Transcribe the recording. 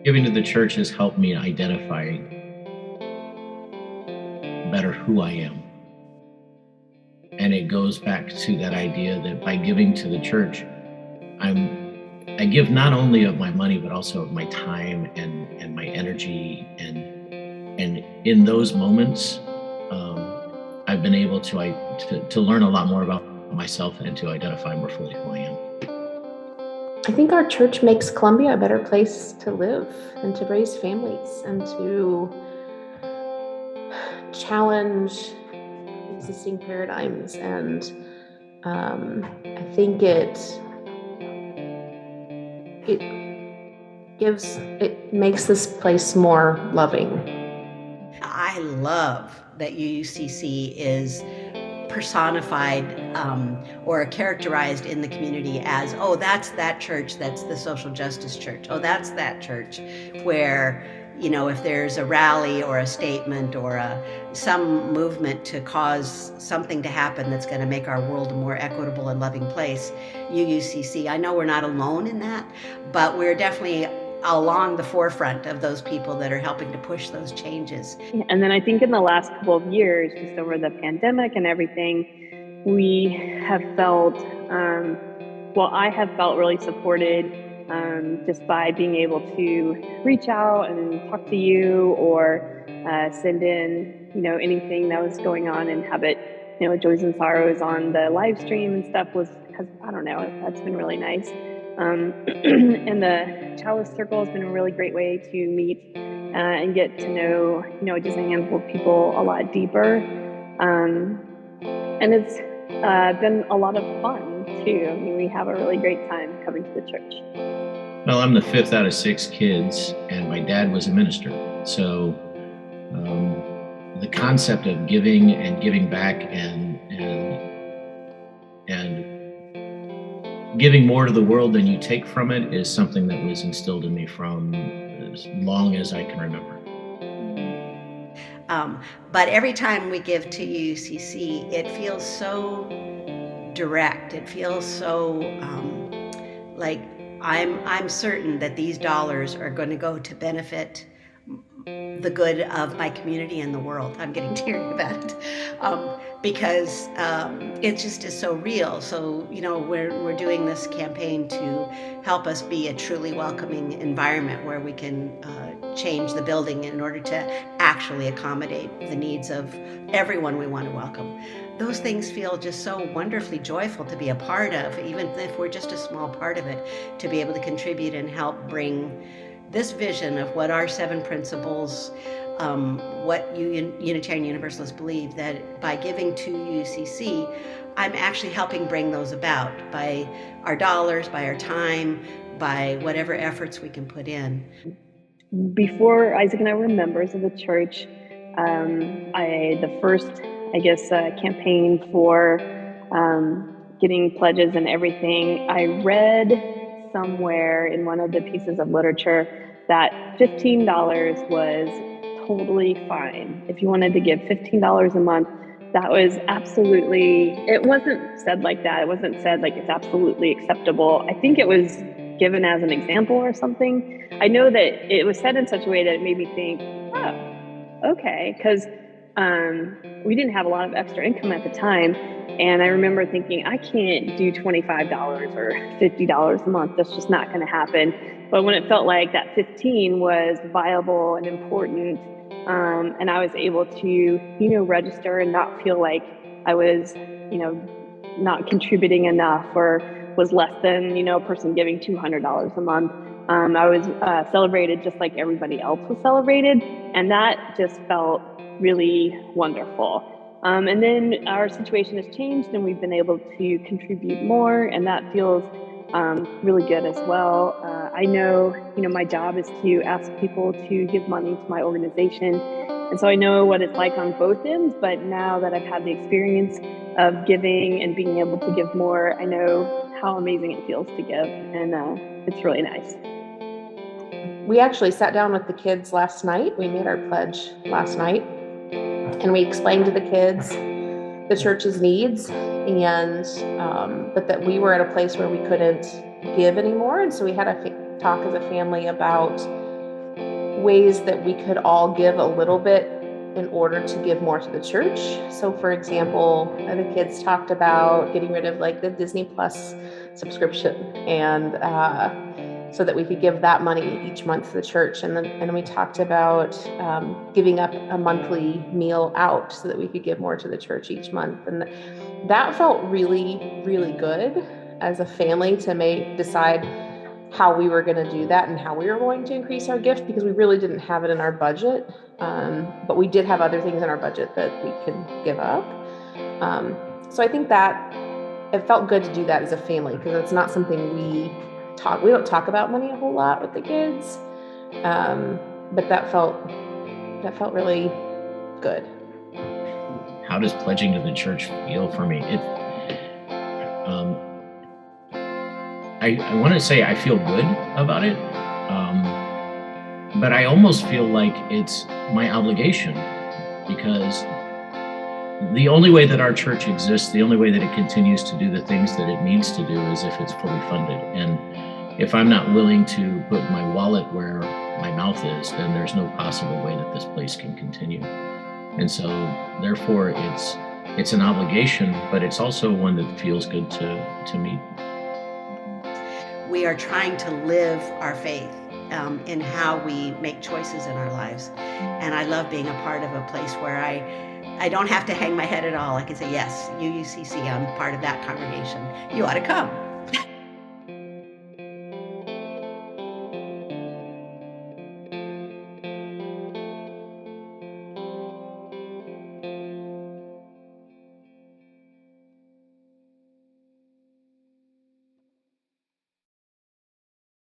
Giving to the church has helped me identify better who I am. And it goes back to that idea that by giving to the church, I give not only of my money, but also of my time and my energy. And in those moments, I've been able to learn a lot more about myself and to identify more fully who I am. I think our church makes Columbia a better place to live and to raise families and to challenge existing paradigms. And I think it makes this place more loving. I love that UUCC is personified or characterized in the community as, oh, that's that church, that's the social justice church. Oh, that's that church where, if there's a rally or a statement or some movement to cause something to happen that's going to make our world a more equitable and loving place, UUCC. I know we're not alone in that, but we're definitely along the forefront of those people that are helping to push those changes. And then I think in the last couple of years, just over the pandemic and everything, we have felt, I have felt really supported just by being able to reach out and talk to you or send in, anything that was going on and have it, joys and sorrows on the live stream and stuff that's been really nice. And the Chalice Circle has been a really great way to meet and get to know, just a handful of people a lot deeper. And it's been a lot of fun too. I mean, we have a really great time coming to the church. Well, I'm the fifth out of 6 kids, and my dad was a minister. So the concept of giving and giving back and giving more to the world than you take from it is something that was instilled in me from as long as I can remember. But every time we give to UCC, it feels so direct. It feels so like I'm certain that these dollars are going to go to benefit the good of my community and the world. I'm getting teary about it because it just is so real. So, we're doing this campaign to help us be a truly welcoming environment where we can change the building in order to actually accommodate the needs of everyone we want to welcome. Those things feel just so wonderfully joyful to be a part of, even if we're just a small part of it, to be able to contribute and help bring this vision of what our 7 principles, what Unitarian Universalists believe, that by giving to UCC, I'm actually helping bring those about by our dollars, by our time, by whatever efforts we can put in. Before Isaac and I were members of the church, the first, campaign for getting pledges and everything, I read somewhere in one of the pieces of literature that $15 was totally fine. If you wanted to give $15 a month, that was absolutely, it wasn't said like that. It wasn't said like it's absolutely acceptable. I think it was given as an example or something. I know that it was said in such a way that it made me think, oh, okay, because we didn't have a lot of extra income at the time. And I remember thinking, I can't do $25 or $50 a month. That's just not going to happen. But when it felt like that 15 was viable and important, and I was able to, register and not feel like I was, not contributing enough or was less than, a person giving $200 a month. I was celebrated just like everybody else was celebrated. And that just felt really wonderful. And then our situation has changed and we've been able to contribute more, and that feels really good as well. I know, my job is to ask people to give money to my organization. And so I know what it's like on both ends, but now that I've had the experience of giving and being able to give more, I know how amazing it feels to give, and it's really nice. We actually sat down with the kids last night. We made our pledge last night, and we explained to the kids the church's needs, and but that we were at a place where we couldn't give anymore. And so we had a talk as a family about ways that we could all give a little bit in order to give more to the church. So for example, the kids talked about getting rid of like the Disney Plus subscription, and so that we could give that money each month to the church. And we talked about giving up a monthly meal out so that we could give more to the church each month. And that felt really, really good as a family to decide how we were going to do that and how we were going to increase our gift, because we really didn't have it in our budget. But we did have other things in our budget that we could give up. So I think that it felt good to do that as a family, because it's not something we don't talk about money a whole lot with the kids. But that felt really good. How does pledging to the church feel for me? I want to say I feel good about it, but I almost feel like it's my obligation, because the only way that our church exists, the only way that it continues to do the things that it needs to do, is if it's fully funded. And if I'm not willing to put my wallet where my mouth is, then there's no possible way that this place can continue. And so therefore it's an obligation, but it's also one that feels good to me. We are trying to live our faith in how we make choices in our lives. And I love being a part of a place where I don't have to hang my head at all. I can say, yes, UUCC, I'm part of that congregation. You ought to come.